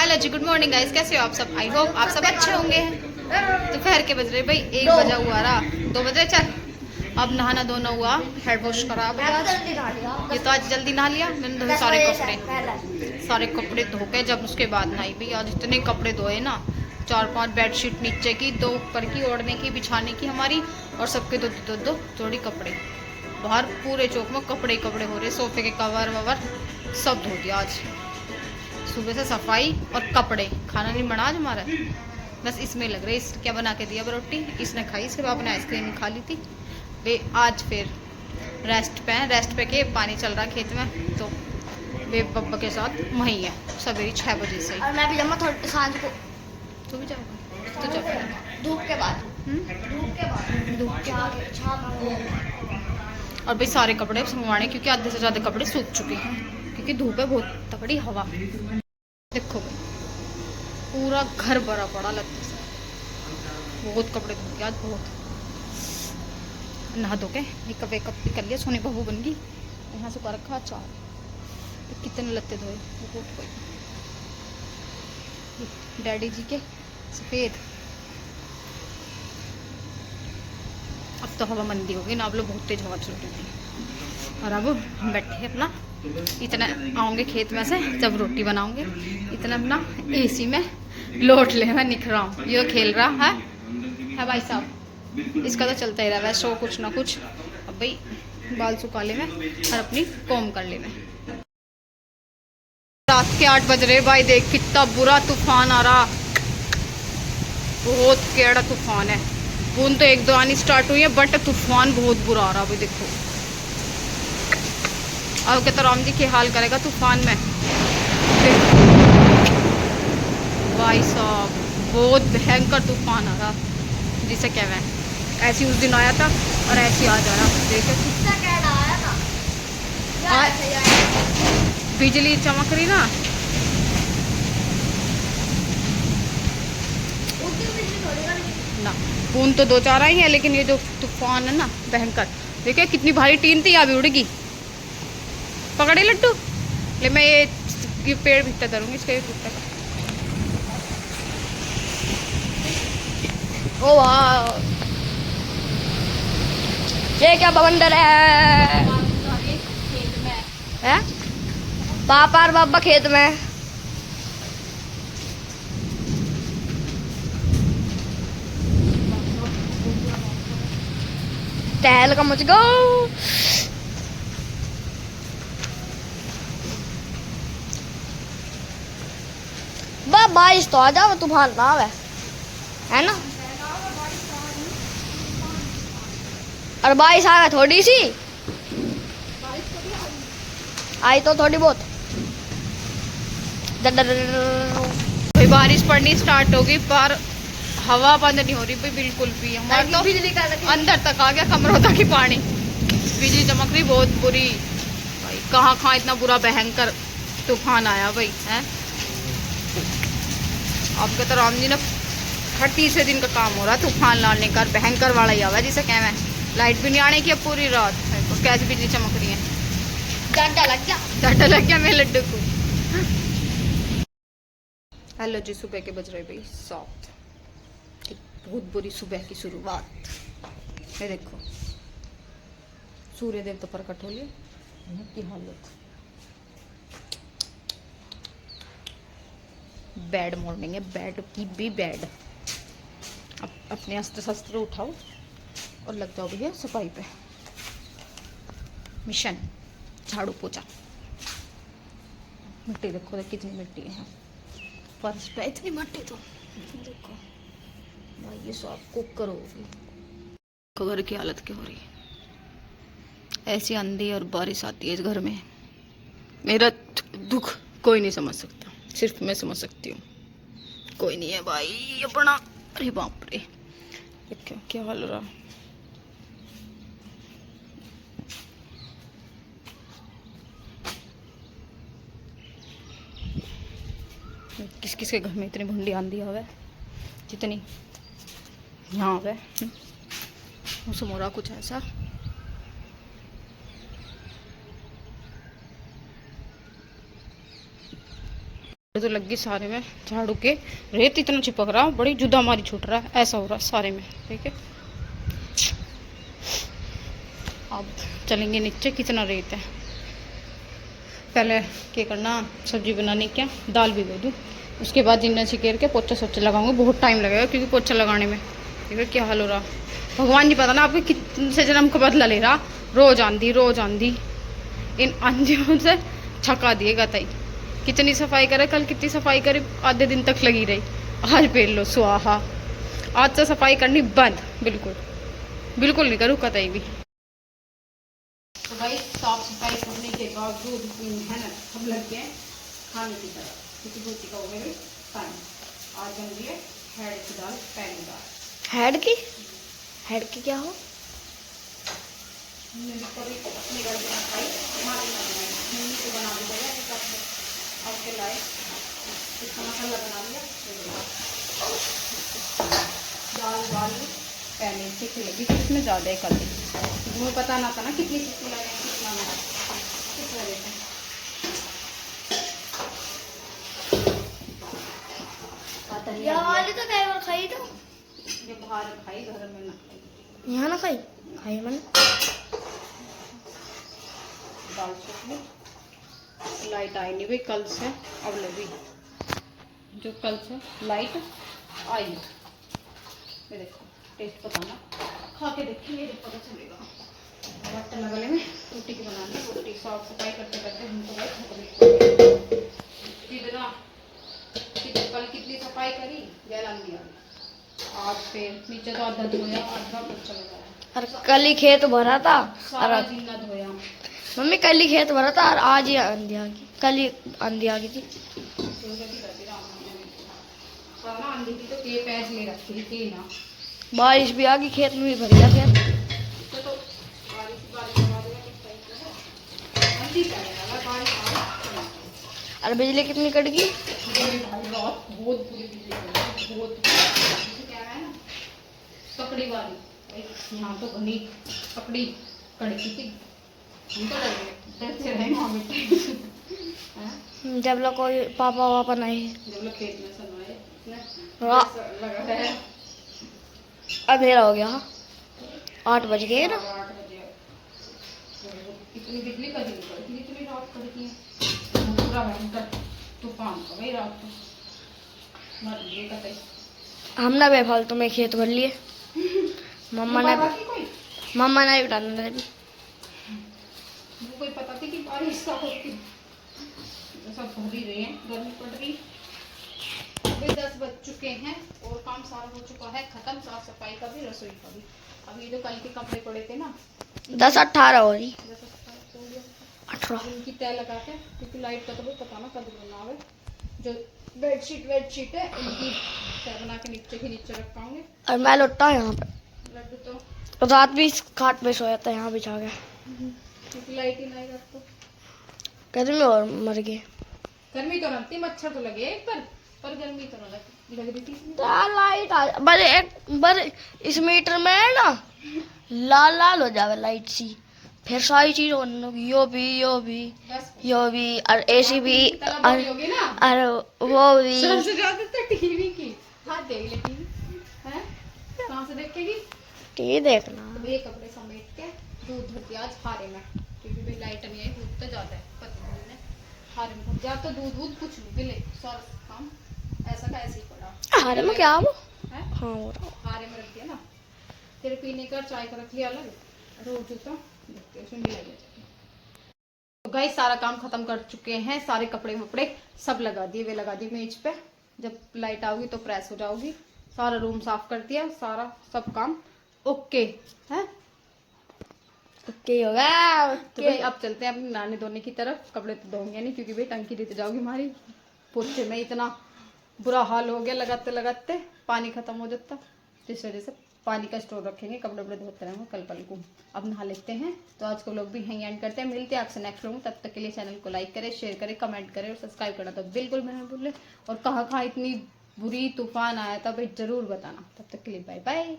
Hello जी, good morning guys, कैसे हो आप सब। आई होप आप सब अच्छे होंगे। दोपहर के बज रहे भाई 1 बजा हुआ रहा, 2 बजे चल। अब नहाना धोना हुआ, हेड वॉश करा भाई आज। ये तो आज जल्दी नहा लिया मैंने, धोए सारे कपड़े धो के जब उसके बाद नहाई भाई। आज इतने कपड़े धोए ना, 4-5 बेडशीट नीचे की, 2 ऊपर की, ओढ़ने की, बिछाने की हमारी, और सबके दो जोड़ी कपड़े। बाहर पूरे चौक में कपड़े ही कपड़े हो रहे, सोफे के कवर ववर सब धो दिया आज। सुबह से सफाई और कपड़े। खाना नहीं बना आज हमारा, बस इसमें लग रहे। इस क्या बना के दिया रोटी, इसने खाई, इसके बाद अपने आइसक्रीम खा ली थी वे। आज फिर रेस्ट पे के पानी चल रहा खेत में, तो वे पप्पा के साथ वहीं है सवेरे 6 बजे से। और मैं भी जमा थोड़ी सांझ को। तू भी जाओगा? तो जाओ धूप के बाद। धूप के आगे छाव। और भाई सारे कपड़े संगवाने, क्योंकि आधे से ज़्यादा कपड़े सूख चुके हैं, क्योंकि धूप है बहुत तगड़ी, हवा। देखो भाई पूरा घर भरा पड़ा लगता है, बहुत कपड़े धो गए आज, बहुत। नहा धो के मेकअप वेकअप भी कर लिया, सोनी बहू बन गई। यहाँ से रखा अचार, तो कितने लत्ते धोए, बहुत कोई। डैडी जी के सफ़ेद। अब तो हवा मंदी हो गई ना, अब लोग बहुत तेज हवा चल रही थी। और अब हम बैठे अपना, इतना आऊँगे खेत में से जब रोटी बनाऊँगे, इतना अपना एसी में लोट ले। मैं निखरा हूँ, ये खेल रहा है भाई साहब, इसका तो चलता ही रहा है शो कुछ ना कुछ। अब भाई बाल सुखा ले में और अपनी कॉम कर ले में। रात के 8 बज रहे भाई, देख कितना बुरा तूफान आ रहा, बहुत केड़ा तूफान है। बूंद तो 1-2 आनी स्टार्ट हुई है, बट तूफान बहुत बुरा आ रहा भाई। देखो अब कहता राम जी क्या हाल करेगा तूफान में। भाई साहब बहुत भयंकर तूफान आ रहा, जिसे क्या है ऐसी उस दिन आया था और ऐसी आज आया। देखे बिजली चमक रही ना, ना बूंद तो 2-4 आई है, लेकिन ये जो तूफान है ना भयंकर। देखिए कितनी भारी टीन थी, अभी उड़ेगी। पकड़े लड्डू ले, मैं ये पेड़ भीतर धरूंगी, इसके भीतर। ओ वाह, ये क्या बवंडर है? खेत में है पापा और बाबा खेत में। टहल का मुझ गो। बारिश तो आ जाओ, तूफान ना आवे, है ना। और बारिश आ गई थोड़ी सी, आई तो थोड़ी बहुत। भाई बारिश पड़नी स्टार्ट होगी, पर हवा बंद नहीं हो रही भाई बिल्कुल भी। हमारे तो बिजली का अंदर तक आ गया, कमरों तक ही पानी। बिजली चमक रही बहुत बुरी भाई। कहाँ इतना बुरा भयंकर तूफान आया भाई है। आपके तो राम जी ने हर तीसरे दिन का काम हो रहा है तूफान लाने का, भयंकर वाला ही आवा जिसे कह। लाइट भी नहीं आने की अब पूरी रात, और कैसे बिजली चमक रही है। डांटा लग गया मेरे लड्डू को। हेलो जी, सुबह के बज रहे भाई 7। बहुत बुरी सुबह की शुरुआत। ये देखो सूर्य देव तो प्रकट हो लिए की हालत। बैड मॉर्निंग है, बैड की भी बैड। अब अपने अस्त्र शस्त्र उठाओ और लग जाओ भैया सफाई पे। मिशन झाड़ू पोछा। मिट्टी देखो कितनी मिट्टी है फर्श पे, इतनी मिट्टी तो देखो भाई। ये सब कुकर होगी, घर की हालत क्या हो रही है। ऐसी आंधी और बारिश आती है इस घर में, मेरा दुख कोई नहीं समझ सकता, सिर्फ मैं समझ सकती हूँ। कोई नहीं है भाई अपना। अरे बाप रे, क्या हाल हो रहा। किस किस के घर में इतनी भुंडी आंधी आवे जितनी यहाँ आवे। मौसम हो रहा कुछ ऐसा। तो लग गई सारे में झाड़ू के, रेत इतना चिपक रहा, बड़ी जुदा मारी छूट रहा है, ऐसा हो रहा है सारे में। ठीक है, अब चलेंगे नीचे, कितना रेत है। पहले क्या करना, सब्जी बनाने क्या, दाल भिगो दूँ, उसके बाद जिन्ना छिकेर के पोछा सोचा लगाऊंगी। बहुत टाइम लगेगा क्योंकि पोछा लगाने में देखो क्या हाल हो रहा। भगवान जी पता ना आपके कितने जन्म का बदला ले रहा। रोज आंधी इन आंधियों से छका दिएगा तई। कितनी सफाई करे, कल कितनी सफाई करे, आधे दिन तक लगी रही, आज फेर लो स्वाहा। आज से सफाई करनी बंद, बिल्कुल नहीं करूँ कतई भी। तो भाई साफ सफाई करने के बावजूद है ना, हम लग गए खाने की तरफ, क्योंकि रोटी का हो गया टाइम। आज बन रही है हेड की दाल, पैनी दाल। हेड की क्या हो? मसाला बना लिया, दाल पहले सीखी लगी थी, इसमें ज़्यादा ही कर दी। मुझे पता ना था ना कितनी सीखी लगे, कितना वाली तो कई बार खाई, तो ये बाहर खाई, घर में ना खाई। यहाँ ना खाई मैंने। दाल चटनी, लाइट आई नहीं भाई कल से, अब लगी जो कल से लाइट आई। ये देखो टेस्ट पता ना, खा के देखिए पता चलेगा। बर्तन लगा ले में रोटी की बनानी, रोटी साफ सफाई करते करते हम तो भाई कल कितनी सफाई करी, जैलान दिया। आज फिर नीचे तो आधा धोया, आधा पोछा लगाया। और कल ही खेत भरा था, सारा जीना धोया। मम्मी कल ही खेत भरा था और आज ही आंधी आ गई, कल ही आंधी आ गई थी। आंधी की तो के पैच ले रखी थी ना, बारिश भी आ गई, खेत में भी भर गया खेत। तो और बिजली कितनी कट गई? पकड़ी वाली यहाँ तो घनी पकड़ी कड़की थी, जब लोग कोई पापा वापा नहीं, जब लोग खेत में सुनवाए अंधेरा हो गया, 8 बज गए ना। 8 बजे इतनी बिजली कभी नहीं पड़ती, इतनी रात पड़ती है, पूरा भयंकर तूफान का भाई रात को मर गए कतई। हमने बेफालतू में खेत भर लिए, मम्मा ने उठाना था। कोई पता थी कि बारिश का होती, तो सब भर ही रहे हैं, गर्मी पड़ रही। अभी 10 बज चुके हैं और काम सारा हो चुका है खत्म, साफ सफाई का भी, रसोई का भी। अभी जो कल के कपड़े पड़े थे ना, 10-18 हो रही, 18 उनकी तय लगा के, क्योंकि लाइट का तो भी पता ना कब बना है। जो बेडशीट है उनकी तय बना के नीचे के नीचे रखाऊंगे। और मैं लौटा यहाँ पे, लड्डू तो रात भी खाट पे सोया था, यहाँ बिछा गया, क्योंकि लाइट ही नहीं रात को। गर्मी और मर गए। गर्मी तो लगती, मच्छर तो लगे एक पर गर्मी तो ना लग रही थी। लाइट आ बस एक बार इस मीटर में है ना, लाल हो जावे लाइट सी, फिर सारी चीज यो भी और एसी भी और वो भी। सबसे ज्यादा तो टीवी की, हाँ देख ले टीवी है, कहाँ से देखेगी टीवी देखना। तो ये कपड़े समेट के दूध भरती आज हारे में, क्योंकि भाई लाइट नहीं है, दूध तो ज्यादा है, पता नहीं ने हारे में जा तो दूध कुछ नहीं मिले, सारा काम ऐसा का ऐसे ही पड़ा। हारे में क्या वो है, हाँ वो हारे में रख दिया ना, फिर पीने का चाय का रख लिया अलग, रोज तो देखते उसमें मिला गया। तो गाइस सारा काम खत्म कर चुके हैं, सारे कपड़े वपड़े सब लगा दिए, वे लगा दिए मेज पे, जब लाइट आओगी तो प्रेस हो जाओगी। सारा रूम साफ कर दिया, सारा सब काम ओके है, ओके होगा। तो भाई अब चलते हैं अपने नहाने धोने की तरफ। कपड़े तो धोंगे नहीं क्योंकि भाई टंकी देते जाओगी हमारी, पोछे में इतना बुरा हाल हो गया, लगाते लगाते पानी खत्म हो जाता, तो इस वजह से पानी का स्टोर रखेंगे, कपड़े वपड़े धोते रहेंगे कल पल को। अब नहा लेते हैं, तो आज को लोग भी यहीं एंड करते हैं, मिलते हैं आपसे नेक्स्ट व्लॉग में। तब तक के लिए चैनल को लाइक करें, शेयर करें, कमेंट करें और सब्सक्राइब करना तो बिल्कुल भी नहीं भूलें। और कहाँ कहाँ इतनी बुरी तूफान आया था भाई जरूर बताना। तब तक के लिए बाय बाय।